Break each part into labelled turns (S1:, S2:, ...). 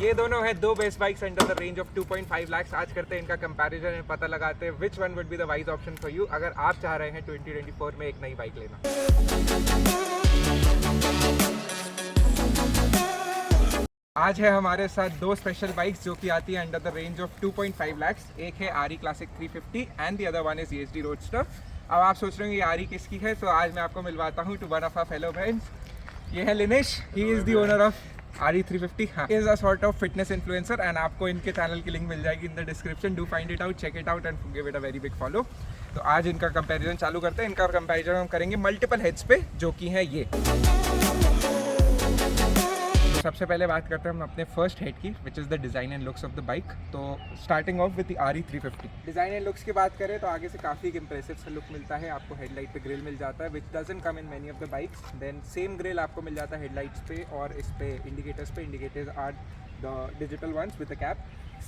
S1: ये दोनों है दो best bikes under the range of 2.5 lakh. आज करते हैं इनका कंपैरिजन एंड पता लगाते हैं which one would be the wise option for you अगर आप चाह रहे हैं 2024 में एक नई बाइक लेना। आज है हमारे साथ दो स्पेशल बाइक्स जो कि आती है under the range of 2.5 lakh. एक है आरी classic 350 and the other one is ESD roadster. अब आप सोच रहे हो ये आरी किसकी है, तो आज मैं आपको मिलवाता हूँ to one of our fellow friends. ये है Linesh, he is the owner of आरी 350। हाँ, is a sort of fitness influencer and आपको इनके चैनल की लिंक मिल जाएगी in the description. Do find it out, check it out and give it a very big follow. तो आज इनका कंपैरिजन चालू करते हैं। इनका कंपैरिजन हम करेंगे मल्टीपल हेड्स पे जो कि है ये। सबसे पहले बात करते हैं हम अपने फर्स्ट हेड की, विच is the design and looks of the bike. तो स्टार्टिंग ऑफ विद द आरी 350। डिज़ाइन एंड लुक्स की बात करें तो आगे से काफ़ी इंप्रेसिव सा लुक मिलता है आपको। हेडलाइट पे ग्रिल मिल जाता है which doesn't come in many of the bikes. Then same grill आपको मिल जाता है हेडलाइट्स पे और इस पे इंडिकेटर्स पे। Indicators are the digital ones with the cap.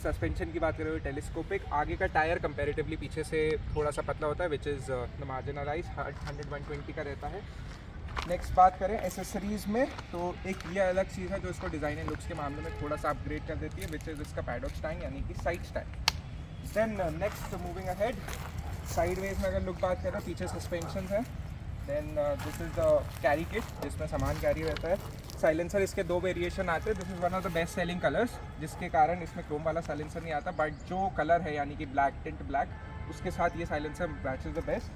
S1: Suspension की बात करें तो टेलीस्कोपिक। आगे का टायर कंपेरेटिवली पीछे से थोड़ा सा पतला होता है विच इज़ द मार्जिनलाइज 100-120 का रहता है। नेक्स्ट बात करें एसेसरीज़ में तो एक ये अलग चीज़ है जो इसको डिज़ाइन एंड लुक्स के मामले में थोड़ा सा अपग्रेड कर देती है विच इज़ इसका पैडॉक स्टैंड यानी कि side stand. Then next moving ahead, sideways में अगर लुक बात करें पीछे सस्पेंशन है। Then this is the carry kit जिसमें सामान कैरी रहता है। साइलेंसर इसके दो वेरिएशन आते हैं। This is one of the best selling colours जिसके कारण इसमें क्रोम वाला साइलेंसर नहीं आता, बट जो कलर है यानी कि ब्लैक टिंट ब्लैक उसके साथ ये साइलेंसर मैचेस द बेस्ट।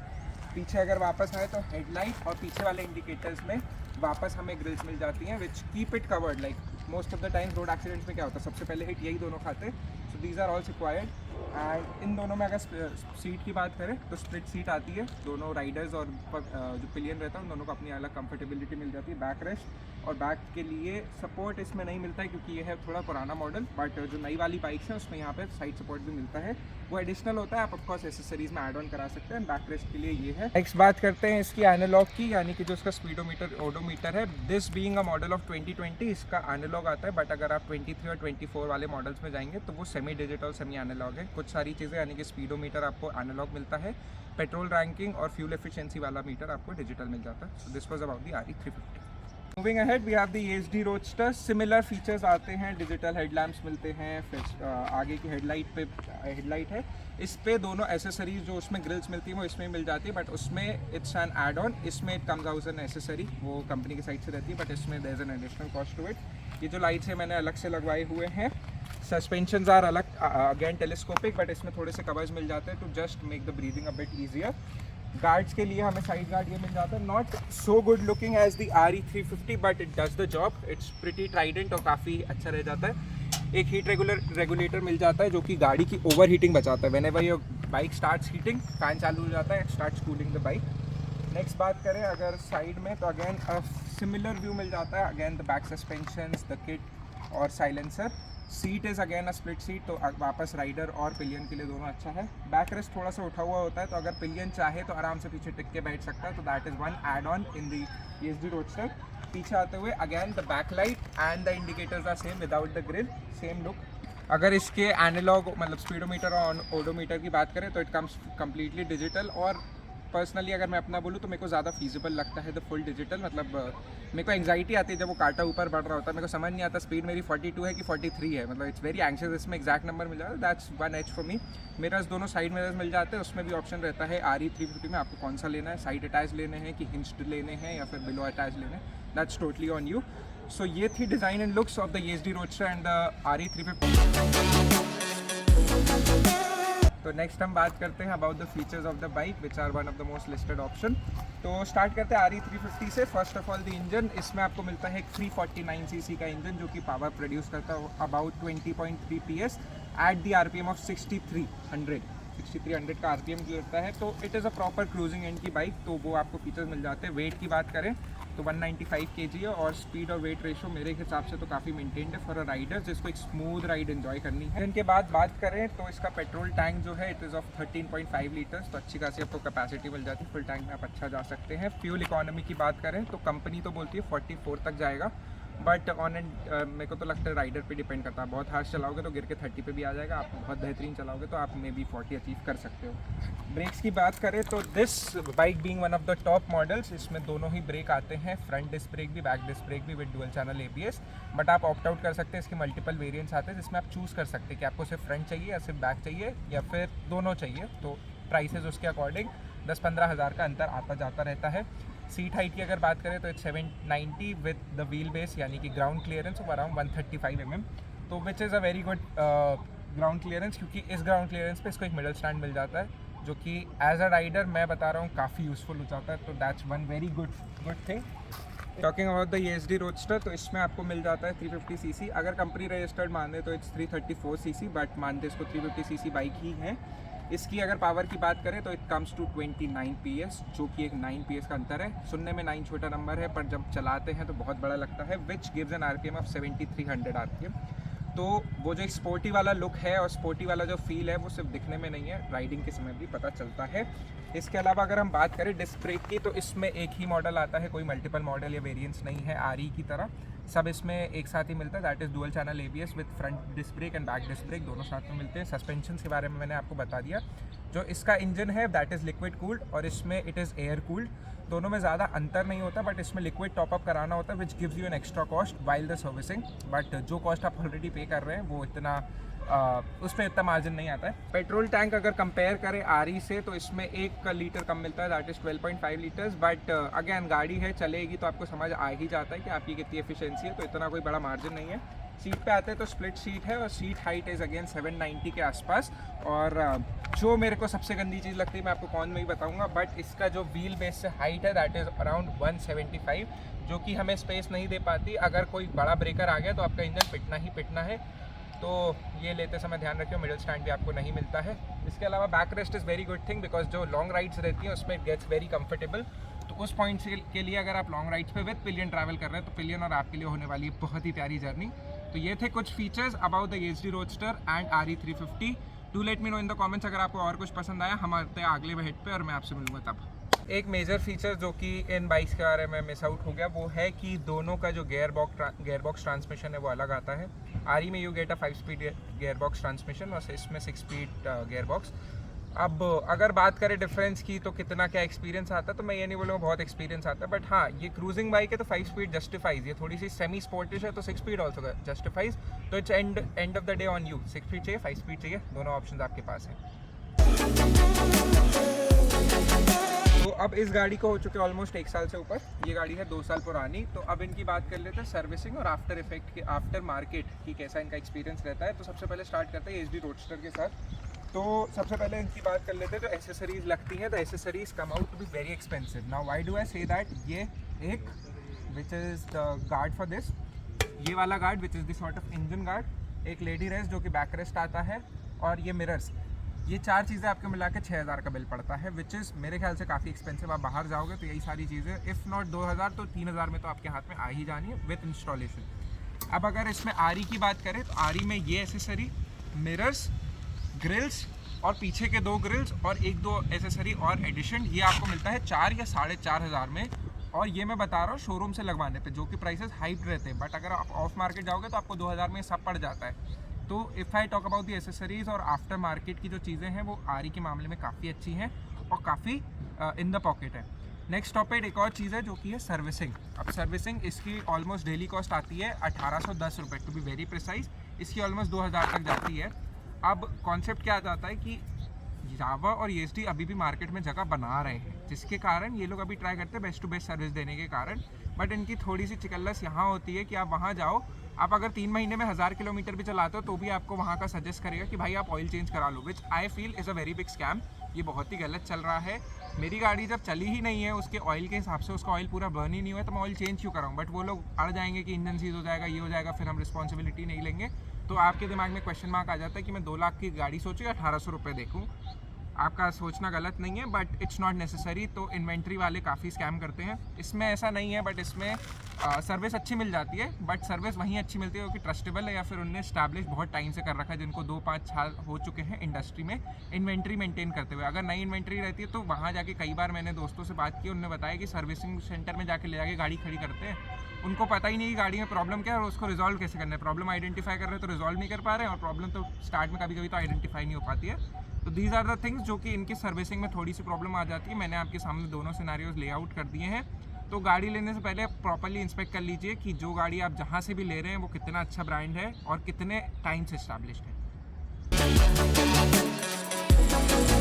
S1: पीछे अगर वापस आए तो हेडलाइट और पीछे वाले इंडिकेटर्स में वापस हमें ग्रिल्स मिल जाती हैं which keep it covered. Like most of the time road accidents में क्या होता है, सबसे पहले हिट यही दोनों खाते हैं। So these are all required. And इन दोनों में अगर सीट की बात करें तो स्प्लिट सीट आती है। दोनों राइडर्स और जो पिलियन रहता है उन दोनों को अपनी अलग कंफर्टेबिलिटी मिल जाती है। बैक रेस्ट और बैक के लिए सपोर्ट इसमें नहीं मिलता है क्योंकि ये है थोड़ा पुराना मॉडल, बट जो नई वाली बाइक्स हैं उसमें यहाँ पे साइड सपोर्ट भी मिलता है, वो एडिशनल होता है। आप ऑफकोर्स एसेसरीज में ऐड ऑन करा सकते हैं। बैक रेस्ट के लिए ये है। नेक्स्ट बात करते हैं इसकी एनालॉग की, यानी कि जो इसका स्पीडोमीटर ओडोमीटर है। This being a model of 2020 इसका एनालॉग आता है, बट अगर आप 23 और 24 वाले मॉडल्स में जाएंगे तो वो सेमी डिजिटल सेमी एनालॉग है। कुछ सारी चीज़ें यानी कि स्पीडोमीटर आपको एनालॉग मिलता है, पेट्रोल रैंकिंग और फ्यूल एफिशिएंसी वाला मीटर आपको डिजिटल मिल जाता है। So this was about the आरी 350। Moving ahead we have the ESD roadster. Similar features आते हैं, डिजिटल हेडलैम्प्स मिलते हैं, फिर आगे की हेडलाइट है। इस पे दोनों एसेसरीज जो उसमें ग्रिल्स मिलती हैं वो इसमें मिल जाती है, बट उसमें इट्स एन एड ऑन। इसमें it comes out an accessory, वो कंपनी की साइड से रहती है, बट इसमें there is an additional cost to it. ये जो लाइट्स है मैंने अलग से लगवाए हुए हैं। सस्पेंशंस आर अलग, अगेन टेलीस्कोपिक, बट इसमें थोड़े से कवर्स मिल जाते हैं to just make the breathing a bit easier. Guards के लिए हमें साइड गार्ड ये मिल जाता है। Not so good looking as the आरी 350 but it does the job. It's pretty trident और काफ़ी अच्छा रह जाता है। एक हीट रेगुलेटर मिल जाता है जो कि गाड़ी की ओवर हीटिंग बचाता है। Whenever your bike starts heating, fan चालू हो जाता है, it starts cooling the bike. Next बात करें अगर साइड में तो अगेन सिमिलर व्यू मिल जाता है। Again the back suspensions, the kit और silencer. Seat is again a split seat, तो वापस राइडर और पिलियन के लिए दोनों अच्छा है। बैक रेस्ट थोड़ा सा उठा हुआ होता है, तो अगर पिलियन चाहे तो आराम से पीछे टिक के बैठ सकता है, तो that is one add on in the ESD roadster. पीछे आते हुए again the back light and the indicators are same without the grill, same look. अगर इसके एनालॉग मतलब स्पीडोमीटर और ओडोमीटर की बात करें तो इट कम्स कम्प्लीटली डिजिटल। और पर्सनली अगर मैं अपना बोलूँ तो मेरे को ज़्यादा फीजिबल लगता है द फुल डिजिटल। मतलब मेरे को एंग्जाइटी आती है जब वो कांटा ऊपर बढ़ रहा होता है, मेरे को समझ नहीं आता स्पीड मेरी 42 है कि 43 है। मतलब इट्स वेरी एंग्शियस, इसमें एग्जैक्ट नंबर मिल जाता है। That's one edge for me. Mirrors दोनों साइड मिरर्स मिल जाते हैं, उसमें भी ऑप्शन रहता है आरी 350 में आपको कौन सा लेना है, साइड अटैच लेने हैं कि हिंज्ड लेने हैं या फिर बिलो अटैच लेने हैं। That's totally on you. So ये थी design and looks of the ESD roadster and the आरी 350। तो नेक्स्ट हम बात करते हैं about the features of the bike which are one of the most listed option. तो स्टार्ट करते हैं आरी 350 से। First of all the engine, इसमें आपको मिलता है एक 349 cc का इंजन जो कि पावर प्रोड्यूस करता है about 20.3 PS at the RPM of 6300 का RPM लगता है। तो it is a proper cruising and की बाइक, तो वो आपको फीचर्स मिल जाते हैं। वेट की बात करें तो 195 kg है और स्पीड और वेट रेशो मेरे हिसाब से तो काफ़ी मेंटेन्ड है फॉर अ राइडर जिसको एक स्मूथ राइड एंजॉय करनी है। इनके बाद बात करें तो इसका पेट्रोल टैंक जो है इट इज़ ऑफ 13.5 लीटर्स, तो अच्छी खासी आपको कैपेसिटी मिल जाती है। फुल टैंक में आप अच्छा जा सकते हैं। फ्यूल इकोनॉमी की बात करें तो कंपनी तो बोलती है 44 तक जाएगा, बट ऑन एंड मेरे को तो लगता है राइडर पे डिपेंड करता है। बहुत हार्श चलाओगे तो गिर के 30 पे भी आ जाएगा, आप बहुत बेहतरीन चलाओगे तो आप मे बी 40 अचीव कर सकते हो। ब्रेक्स की बात करें तो this bike being one of the top models, इसमें दोनों ही ब्रेक आते हैं, फ्रंट डिस्क ब्रेक भी, बैक डिस्क ब्रेक भी with dual channel ABS। But आप ऑप्ट आउट कर सकते हैं, इसके मल्टीपल वेरिएंट्स आते हैं जिसमें आप चूज़ कर सकते हैं कि आपको सिर्फ फ्रंट चाहिए या सिर्फ बैक चाहिए या फिर दोनों चाहिए। तो प्राइसेस उसके अकॉर्डिंग 10-15 हज़ार का अंतर आता जाता रहता है। सीट हाइट की अगर बात करें तो it's 790 with the wheel base यानी कि ground clearance of around 135 mm, तो which is a very good ground clearance, क्योंकि इस ग्राउंड क्लियरेंस पे इसको एक मिडल स्टैंड मिल जाता है जो कि एज अ राइडर मैं बता रहा हूँ काफ़ी यूज़फुल हो जाता है। तो that's one very good thing. Talking about the ESD roadster, तो इसमें आपको मिल जाता है 350 cc, अगर कंपनी रजिस्टर्ड माने तो इट्स 334 cc, बट मानते इसको 350 cc बाइक ही है। इसकी अगर पावर की बात करें तो इट कम्स टू 29 PS, जो कि एक 9 PS का अंतर है। सुनने में 9 छोटा नंबर है पर जब चलाते हैं तो बहुत बड़ा लगता है, which gives an RPM of 7300 RPM। तो वो जो एक स्पोर्टी वाला लुक है और स्पोर्टी वाला जो फील है वो सिर्फ दिखने में नहीं है, राइडिंग के समय भी पता चलता है। इसके अलावा अगर हम बात करें डिस्क ब्रेक की, तो इसमें एक ही मॉडल आता है, कोई मल्टीपल मॉडल या वेरिएंट्स नहीं है RE की तरह, सब इसमें एक साथ ही मिलता है। That is dual channel ABS with front disc brake and back disc brake, दोनों साथ में मिलते हैं। सस्पेंशन के बारे में मैंने आपको बता दिया। जो इसका इंजन है दैट इज़ लिक्विड कूल्ड और इसमें इट इज़ एयर कूल्ड। दोनों में ज़्यादा अंतर नहीं होता, बट इसमें लिक्विड टॉपअप कराना होता है which gives you an extra cost while the servicing. But जो कॉस्ट आप ऑलरेडी पे कर रहे हैं वो इतना उस पर इतना मार्जिन नहीं आता है। पेट्रोल टैंक अगर कंपेयर करें RE से तो इसमें 1 लीटर कम मिलता है, that is 12.5 litres. But again गाड़ी है, चलेगी तो आपको समझ आ ही जाता है कि आपकी कितनी एफिशिएंसी है, तो इतना कोई बड़ा मार्जिन नहीं है। सीट पे आते हैं तो स्प्लिट सीट है और सीट हाइट इज़ अगेन 790 के आसपास। और जो मेरे को सबसे गंदी चीज़ लगती है मैं आपको कौन में ही बताऊंगा, बट इसका जो व्हील बेस से हाइट है दैट इज़ अराउंड 175, जो कि हमें स्पेस नहीं दे पाती। अगर कोई बड़ा ब्रेकर आ गया तो आपका इंजन पिटना है, तो ये लेते समय ध्यान रखिए। मिडिल स्टैंड भी आपको नहीं मिलता है। इसके अलावा back rest is very good thing, because जो लॉन्ग राइड्स रहती हैं उसमें इट गेट्स वेरी कंफर्टेबल। तो उस पॉइंट के लिए अगर आप लॉन्ग राइड्स पे विद पिलियन ट्रैवल कर रहे हैं तो पिलियन और आपके लिए होने वाली है बहुत ही प्यारी जर्नी। तो ये थे कुछ features about the ESD roadster and RE 350। Do let me know in the comments अगर आपको और कुछ पसंद आया। हम आते हैं अगले हेड पे और मैं आपसे मिलूंगा तब। एक मेजर फीचर जो कि इन बाइक्स के बारे में मिस आउट हो गया वो है कि दोनों का जो गेयर बॉक्स ट्रांसमिशन है वो अलग आता है। RE में you get a 5 speed gear box transmission और इसमें 6 स्पीड गेयर बॉक्स। अब अगर बात करें डिफरेंस की तो कितना क्या एक्सपीरियंस आता है, तो मैं ये नहीं बोलूँगा बहुत एक्सपीरियंस आता है, बट हाँ ये क्रूजिंग बाइक है तो 5 स्पीड जस्टिफाइज। ये थोड़ी सी सेमी स्पोर्टिश है तो 6 स्पीड ऑल्सो जस्टिफाइज। तो it's end of the day on you, 6 speed चाहिए 5 स्पीड चाहिए, दोनों ऑप्शन आपके पास हैं। तो अब इस गाड़ी को हो चुके ऑलमोस्ट 1 साल से ऊपर, ये गाड़ी है 2 साल पुरानी। तो अब इनकी बात कर लेते हैं सर्विसिंग और आफ्टर इफेक्ट के, आफ्टर मार्केट की कैसा इनका एक्सपीरियंस रहता है। तो सबसे पहले स्टार्ट करते हैं ESD रोडस्टर के साथ। तो सबसे पहले इनकी बात कर लेते हैं जो एसेसरीज लगती हैं। तो accessories come out to be very expensive. Now why do I say that, ये एक which is the guard for this, ये वाला guard which is the sort of engine guard, एक लेडी रेस्ट जो कि बैक रेस्ट आता है, और ये मिरर्स, ये 4 चीज़ें आपको मिला के 6000 का बिल पड़ता है, विच इज़ मेरे ख्याल से काफ़ी एक्सपेंसिव। आप बाहर जाओगे तो यही सारी चीज़ें इफ़ नॉट 2000 तो 3000 में तो आपके हाथ में आ ही जानी है विथ इंस्टॉलेशन। अब अगर इसमें RE की बात करें तो RE में ये एसेसरी, मिरर्स, ग्रिल्स और पीछे के 2 ग्रिल्स और 1-2 एसेसरी और एडिशन, ये आपको मिलता है 4 या 4500 में। और ये मैं बता रहा हूँ शोरूम से लगवाने पे, जो कि प्राइसेस हाइप रहते हैं, बट अगर आप ऑफ मार्केट जाओगे तो आपको 2000 में सब पड़ जाता है। तो if I talk about the accessories और आफ्टर मार्केट की जो चीज़ें हैं वो RE के मामले में काफ़ी अच्छी हैं और काफ़ी इन द पॉकेट है। नेक्स्ट टॉपिक एक और चीज़ है जो कि है सर्विसिंग। अब सर्विसिंग इसकी ऑलमोस्ट डेली कॉस्ट आती है 1810 रुपये टू बी वेरी प्रिसाइज। इसकी ऑलमोस्ट 2000 तक जाती है। अब कॉन्सेप्ट क्या आ जाता है कि जावा और ESD अभी भी मार्केट में जगह बना रहे हैं, जिसके कारण ये लोग अभी ट्राई करते हैं बेस्ट टू बेस्ट सर्विस देने के कारण। बट इनकी थोड़ी सी चिकल्लस यहाँ होती है कि आप वहाँ जाओ, आप अगर 3 महीने में 1000 किलोमीटर भी चलाते हो तो भी आपको वहाँ का सजेस्ट करेगा कि भाई आप ऑयल चेंज करा लो, which I feel is a very big scam. ये बहुत ही गलत चल रहा है। मेरी गाड़ी जब चली ही नहीं है उसके ऑयल के हिसाब से, उसका ऑयल पूरा बर्न ही नहीं हुआ है, तो मैं ऑयल चेंज क्यों कराऊँ। बट वो लोग अड़ जाएंगे कि इंजन सीज हो जाएगा, ये हो जाएगा, फिर हम रिस्पॉन्सिबिलिटी नहीं लेंगे। तो आपके दिमाग में क्वेश्चन मार्क आ जाता है कि मैं 2 लाख की गाड़ी सोचूँ या 1800 रुपये देखूँ। आपका सोचना गलत नहीं है, बट इट्स नॉट नेसेसरी। तो इन्वेंट्री वाले काफ़ी स्कैम करते हैं, इसमें ऐसा नहीं है, बट इसमें सर्विस अच्छी मिल जाती है, बट सर्विस वहीं अच्छी मिलती है क्योंकि ट्रस्टेबल है या फिर उनने स्टैब्लिश बहुत टाइम से कर रखा है, जिनको 2-5 साल हो चुके हैं इंडस्ट्री में इन्वेंट्री मेंटेन करते हुए। अगर नई इन्वेंट्री रहती है तो वहाँ जाके कई बार मैंने दोस्तों से बात की, उन्होंने बताया कि सर्विसिंग सेंटर में जाके ले जाके गाड़ी खड़ी करते हैं, उनको पता ही नहीं कि गाड़ी में प्रॉब्लम क्या है और उसको रिजॉल्व कैसे करना है। प्रॉब्लम आइडेंटिफाई कर रहे हैं तो रिजॉल्व नहीं कर पा रहे हैं, और प्रॉब्लम तो स्टार्ट में कभी कभी तो आइडेंटिफाई नहीं हो पाती है। तो दीज आर द थिंग्स जो कि इनकी सर्विसिंग में थोड़ी सी प्रॉब्लम आ जाती है। मैंने आपके सामने दोनों सिनारियोज लेआउट कर दिए हैं। तो गाड़ी लेने से पहले प्रॉपर्ली इंस्पेक्ट कर लीजिए कि जो गाड़ी आप जहाँ से भी ले रहे हैं वो कितना अच्छा ब्रांड है और कितने टाइम से इस्टेब्लिश्ड है।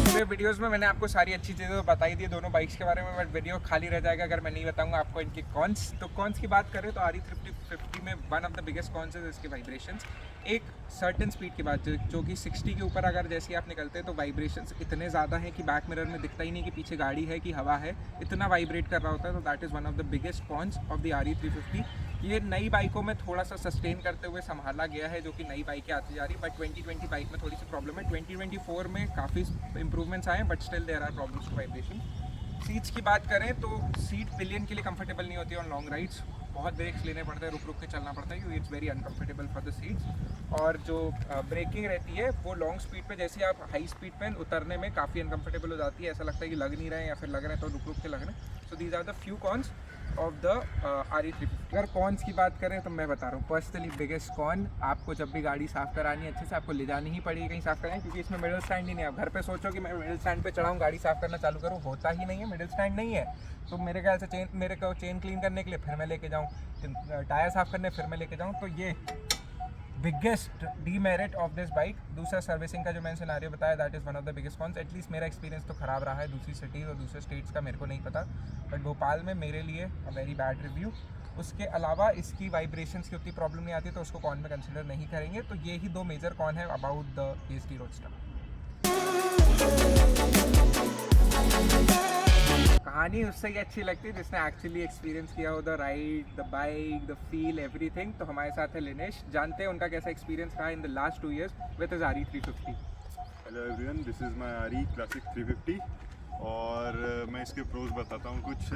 S1: पूरे वीडियोस में मैंने आपको सारी अच्छी चीज़ें तो बताई दी दोनों बाइक्स के बारे में, बट वीडियो खाली रह जाएगा अगर मैं नहीं बताऊंगा आपको इनके कॉन्स। तो कॉन्स की बात करें तो RE350 में one of the biggest cons है इसके वाइब्रेशंस। एक सर्टेन स्पीड के बाद जो कि 60 के ऊपर अगर जैसे आप निकलते हैं तो वाइब्रेशंस इतने ज़्यादा हैं कि बैक मिरर में दिखता ही नहीं कि पीछे गाड़ी है कि हवा है, इतना वाइब्रेट कर रहा होता है। तो that is one of the biggest cons of the RE350। ये नई बाइकों में थोड़ा सा सस्टेन करते हुए संभाला गया है, जो कि नई बाइकें आती जा रही, बट 2020 बाइक में थोड़ी सी प्रॉब्लम है। 2024 में काफ़ी इंप्रूवमेंट्स आए हैं, but still there are problems to vibration. Seats की बात करें तो सीट पिलियन के लिए कंफर्टेबल नहीं होती है ऑन लॉन्ग राइड्स, बहुत ब्रेक्स लेने पड़ते हैं, रुक रुक के चलना पड़ता है क्योंकि it's very uncomfortable for the seats. और जो ब्रेकिंग रहती है वो लॉन्ग स्पीड पे, जैसे आप हाई स्पीड पे उतरने में काफ़ी अनकंफर्टेबल हो जाती है, ऐसा लगता है कि लग नहीं रहे हैं या फिर लग रहे हैं तो रुक रुक के लग रहे हैं। So these are the few cons of the RE350। अगर कॉन्स की बात करें तो मैं बता रहा हूँ पर्सनली बिगेस्ट कॉन, आपको जब भी गाड़ी साफ़ करानी है अच्छे से आपको ले जानी ही पड़ेगी कहीं साफ़ करानी, क्योंकि इसमें मिडिल स्टैंड ही नहीं है। आप घर पे सोचो कि मैं मिडिल स्टैंड पे चढ़ाऊँ गाड़ी साफ़ करना चालू करूँ, होता ही नहीं है, मिडिल स्टैंड नहीं है। तो मेरे ख्याल से मेरे को चेन क्लीन करने के लिए फिर मैं लेके जाऊँ, टायर साफ़ करने फिर मैं लेके जाऊँ, तो ये biggest demerit of this bike. दूसरा सर्विसिंग का जो मैंने सिनेरियो बताया that is one of the biggest cons. At least मेरा एक्सपीरियंस तो ख़राब रहा है, दूसरी सिटीज़ और दूसरे स्टेट्स का मेरे को नहीं पता, बट भोपाल में मेरे लिए अ वेरी बैड रिव्यू। उसके अलावा इसकी वाइब्रेशंस की उतनी प्रॉब्लम नहीं आती तो उसको कॉन में कंसिडर नहीं करेंगे। तो ये ही दो मेजर कॉन है अबाउट द ASD रोडस्टर। कहानी उससे ही अच्छी लगती है जिसने एक्चुअली एक्सपीरियंस किया हो the ride, the bike, the feel, everything. तो हमारे साथ है लिनेश, जानते हैं उनका कैसा एक्सपीरियंस रहा in the last 2 years with his RE350।
S2: Hello everyone, this is my RE classic 350 और मैं इसके प्रोज बताता हूँ कुछ।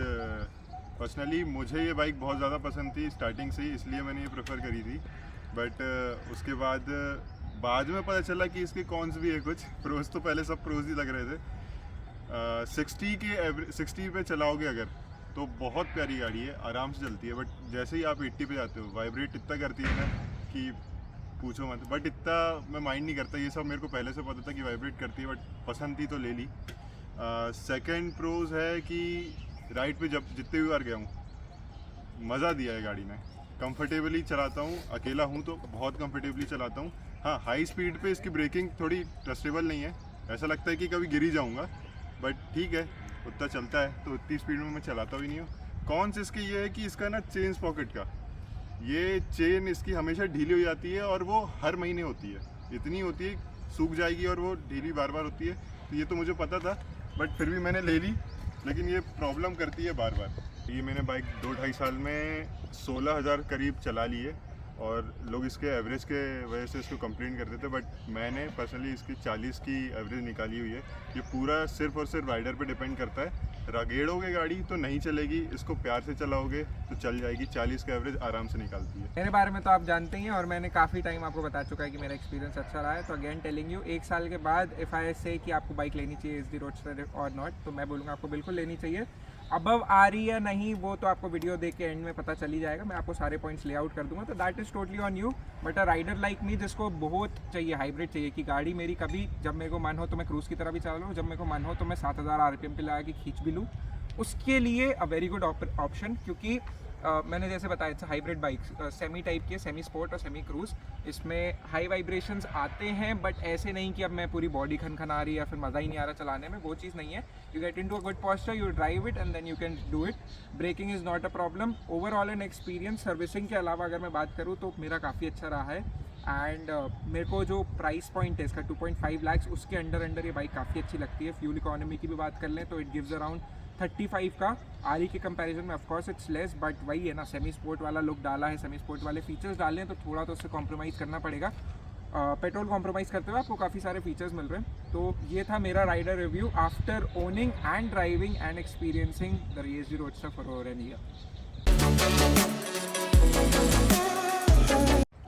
S2: पर्सनली मुझे ये बाइक बहुत ज़्यादा पसंद थी स्टार्टिंग से ही, इसलिए मैंने ये प्रेफर करी थी। बट उसके बाद में पता चला कि इसके कॉन्स भी है कुछ। प्रोज तो पहले सब प्रोज ही लग रहे थे। 60 पे चलाओगे अगर तो बहुत प्यारी गाड़ी है, आराम से चलती है, बट जैसे ही आप 80 पे जाते हो वाइब्रेट इतना करती है ना कि पूछो मत। बट इतना मैं माइंड नहीं करता, ये सब मेरे को पहले से पता था कि वाइब्रेट करती है, बट पसंद थी तो ले ली। सेकंड प्रोज है कि राइड पे जब जितने भी बार गया हूँ मज़ा दिया है गाड़ी ने, कंफर्टेबली चलाता हूँ, अकेला हूँ तो बहुत कंफर्टेबली चलाता हूँ। हाँ, हाई स्पीड पे इसकी ब्रेकिंग थोड़ी ट्रस्टेबल नहीं है, ऐसा लगता है कि कभी गिर ही जाऊँगा, बट ठीक है उतना चलता है तो उतनी स्पीड में मैं चलाता भी नहीं हूँ। कॉन्स इसके ये है कि इसका ना चेन पॉकेट का ये चेन इसकी हमेशा ढीली हो जाती है और वो हर महीने होती है, इतनी होती है सूख जाएगी और वो ढीली बार बार होती है। तो ये तो मुझे पता था, बट फिर भी मैंने ले ली, लेकिन ये प्रॉब्लम करती है बार बार। ये मैंने बाइक 2-2.5 साल में 16,000 करीब चला ली है और लोग इसके एवरेज के वजह से इसको कंप्लेंट करते थे, बट मैंने पर्सनली इसकी 40 की एवरेज निकाली हुई है। ये पूरा सिर्फ और सिर्फ राइडर पे डिपेंड करता है। रगेड़ोगे गाड़ी तो नहीं चलेगी, इसको प्यार से चलाओगे तो चल जाएगी। 40 का एवरेज आराम से निकालती है।
S1: मेरे बारे में तो आप जानते ही हैं और मैंने काफ़ी टाइम आपको बता चुका है कि मेरा एक्सपीरियंस अच्छा रहा है। तो अगेन टेलिंग यू, 1 साल के बाद इफ़ आई से कि आपको बाइक लेनी चाहिए ASD रोडस्टर और नॉट, तो मैं बोलूँगा आपको बिल्कुल लेनी चाहिए। अबव आ रही है नहीं वो तो आपको वीडियो देख के एंड में पता चल ही जाएगा, मैं आपको सारे पॉइंट्स लेआउट कर दूंगा। तो that is totally on you. But a rider like me जिसको बहुत चाहिए हाइब्रिड चाहिए कि गाड़ी मेरी कभी जब मेरे को मन हो तो मैं क्रूज़ की तरह भी चला लूँ, जब मेरे को मन हो तो मैं 7000 RPM पे लगा के खींच भी लूँ, उसके लिए अ वेरी गुड ऑप्शन। क्योंकि मैंने जैसे बताया it's hybrid bike, semi type की, सेमी स्पोर्ट और सेमी क्रूज़। इसमें हाई वाइब्रेशंस आते हैं बट ऐसे नहीं कि अब मैं पूरी बॉडी खनखन आ रही है या फिर मज़ा ही नहीं आ रहा चलाने में, वो चीज़ नहीं है। You get into a good posture, you drive it and then you can do it. Braking is not a problem. Overall an experience servicing के अलावा अगर मैं बात करूँ तो मेरा काफ़ी अच्छा रहा है। एंड मेरे को जो प्राइस पॉइंट है इसका 2.5 लाख उसके अंडर ये बाइक काफ़ी अच्छी लगती है। फ्यूल इकोनॉमी की भी बात कर लें तो इट गिव्स अराउंड 35 का। RE के कंपैरिजन में ऑफकोर्स इट्स लेस, बट वही है ना, सेमी स्पोर्ट वाला लुक डाला है, सेमी स्पोर्ट वाले फीचर्स डाले हैं तो थोड़ा तो उससे कॉम्प्रोमाइज़ करना पड़ेगा। पेट्रोल कॉम्प्रोमाइज़ करते हुए आपको काफ़ी सारे फीचर्स मिल रहे हैं। तो ये था मेरा rider review after owning and driving and experiencing the ESG roadster for over an year.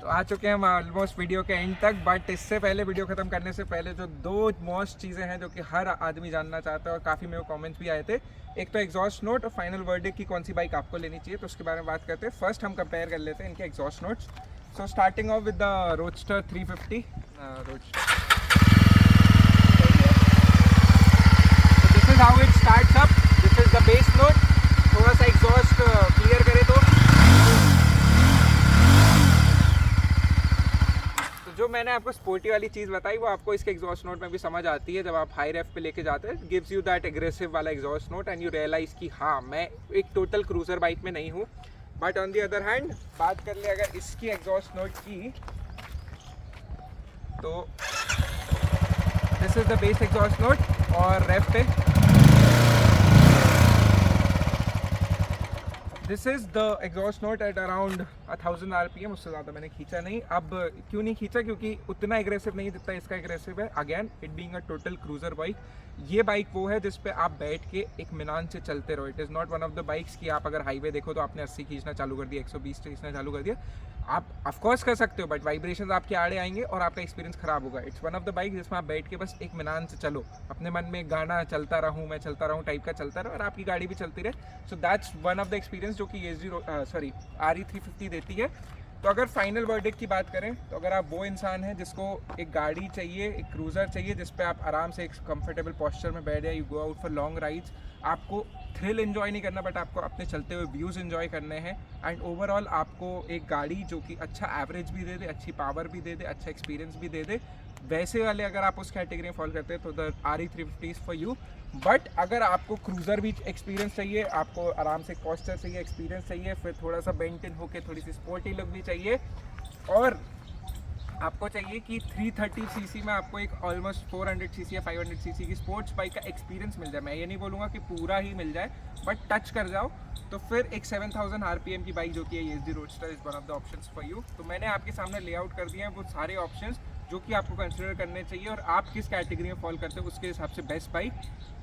S1: तो आ चुके हैं हम ऑलमोस्ट वीडियो के एंड तक, बट इससे पहले, वीडियो ख़त्म करने से पहले जो दो मोस्ट चीज़ें हैं जो कि हर आदमी जानना चाहता है और काफ़ी मेरे कमेंट्स भी आए थे, एक तो एग्जॉस्ट नोट और फाइनल वर्डिक्ट की कौन सी बाइक आपको लेनी चाहिए, तो उसके बारे में बात करते हैं। फर्स्ट हम कंपेयर कर लेते हैं इनके exhaust notes. So starting of with the roadster 350 roadster. So this is how it starts up. This is the bass note. थोड़ा सा एग्जॉस्ट क्लियर करें तो जो मैंने आपको स्पोर्टी वाली चीज़ बताई वो आपको इसके एग्जॉस्ट नोट में भी समझ आती है जब आप हाई रेफ पे लेके जाते हैं। गिव्स यू दैट एग्रेसिव वाला exhaust note and you realise कि हाँ, मैं एक टोटल क्रूजर बाइक में नहीं हूँ। But on the other hand बात कर ले अगर इसकी एग्जॉस्ट नोट की, तो this is the base exhaust note और रेफ पे this is the exhaust note at around 1000 RPM। उससे ज़्यादा मैंने खींचा नहीं। अब क्यों नहीं खींचा? क्योंकि उतना एग्रेसिव नहीं दिखता इसका एग्रेसिव है। Again it being a total cruiser bike, ये बाइक वो है जिस पे आप बैठ के एक मिनान से चलते रहो। It is not one of the bikes कि आप अगर हाईवे देखो तो आपने 80 खींचना चालू कर दिया, 120 खींचना चालू कर दिया। आप ऑफकोर्स कर सकते हो, बट वाइब्रेशंस आपके आड़े आएंगे और आपका एक्सपीरियंस खराब होगा। It's one of the bike जिसमें आप बैठ के बस एक मिनान से चलो, अपने मन में गाना चलता रहूँ, मैं चलता रहूँ टाइप का चलता रहो और आपकी गाड़ी भी चलती रहे। So that's one of the experience जो कि RE 350 देती है। तो अगर फाइनल वर्डिक्ट की बात करें तो अगर आप वो इंसान हैं जिसको एक गाड़ी चाहिए, एक क्रूज़र चाहिए जिस पे आप आराम से एक कंफर्टेबल पोस्चर में बैठ जाए, you go out for long rides, आपको थ्रिल एंजॉय नहीं करना बट आपको अपने चलते हुए व्यूज़ एंजॉय करने हैं एंड ओवरऑल आपको एक गाड़ी जो कि अच्छा एवरेज भी दे दे, अच्छी पावर भी दे दे, अच्छा एक्सपीरियंस भी दे दे, वैसे वाले अगर आप उस कैटेगरी में फॉलो करते हैं तो the RE 350 is for you. But अगर आपको क्रूज़र भी एक्सपीरियंस चाहिए, आपको आराम से पोस्चर चाहिए, एक्सपीरियंस चाहिए, फिर थोड़ा सा बेंट इन होके थोड़ी सी स्पोर्टी लुक भी चाहिए और आपको चाहिए कि 330 सीसी में आपको एक ऑलमोस्ट 400 सीसी या 500 सीसी की स्पोर्ट्स बाइक का एक्सपीरियंस मिल जाए, मैं ये नहीं बोलूँगा कि पूरा ही मिल जाए बट टच कर जाओ, तो फिर एक 7000 RPM की बाइक जो कि है ESG roadster is one of the options for you. तो मैंने आपके सामने लेआउट कर दिए हैं वो सारे ऑप्शंस जो कि आपको कंसिडर करने चाहिए और आप किस कैटेगरी में फॉल करते हो उसके हिसाब से best bike.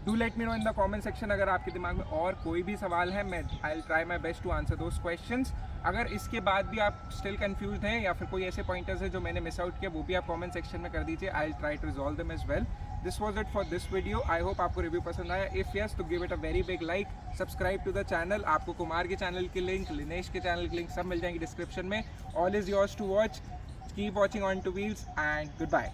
S1: Do let me know in the comment section अगर आपके दिमाग में और कोई भी सवाल है, मैं I will try my best to answer those questions. अगर इसके बाद भी आप स्टिल कंफ्यूज हैं या फिर कोई ऐसे पॉइंटर्स हैं जो मैंने मिस आउट किया, वो भी आप कमेंट सेक्शन में कर दीजिए। I will try to resolve them as well. This was it for this video. I hope आपको रिव्यू पसंद आया। इफ़ यस तो give it a very big like, subscribe to the channel. आपको कुमार के channel की लिंक, लिनेश के channel की link सब मिल जाएंगी डिस्क्रिप्शन में। All is yours to watch. Keep watching on two wheels and good bye.